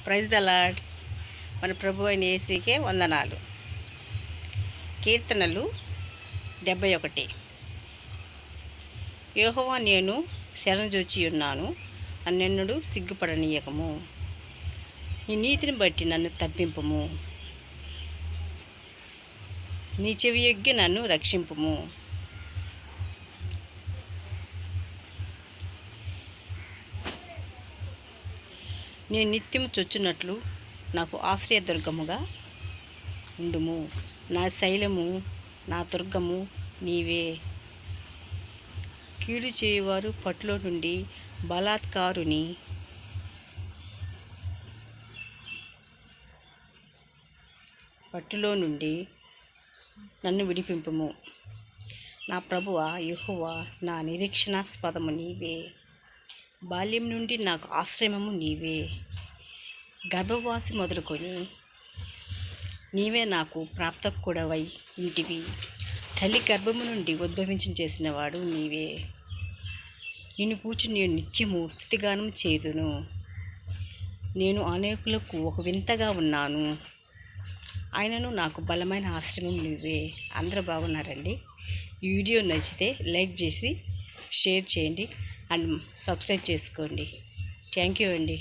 Praise the lord. మన ప్రభు అయిన యేసుకే వందనాలు. కీర్తనలు 71. యెహోవా నేను శరణుజొచ్చి ఉన్నాను, నన్నెన్నడూ సిగ్గుపడనీయకము. నీ నీతిని బట్టి నన్ను తప్పింపుము, నీ చెవియొగ్గి నన్ను రక్షింపుము. నేను నిత్యము చొచ్చునట్లు నాకు ఆశ్రయదుర్గముగా ఉండుము. నా శైలము, నా దుర్గము నీవే. కీడు చేయువారు పట్టులో నుండి, బలాత్కారుని పట్టులో నుండి నన్ను విడిపింపుము. నా ప్రభువా యెహోవా, నా నిరీక్షణాస్పదము నీవే. బాల్యం నుండి నాకు ఆశ్రయము నీవే. గర్భవాసి మొదలుకొని నీవే నాకు ప్రాప్తకుడవై ఇంటివి. తల్లి గర్భము నుండి చేసినవాడు నీవే. నిన్ను పూచి నేను నిత్యము స్తుతిగానం చేదును. నేను అనేకులకు ఒక వింతగా ఉన్నాను, ఆయనను నాకు బలమైన ఆశ్రమం నువ్వే. అందరూ బాగున్నారండి. ఈ వీడియో నచ్చితే లైక్ చేసి షేర్ చేయండి అండ్ సబ్స్క్రైబ్ చేసుకోండి. థ్యాంక్ యూ అండి.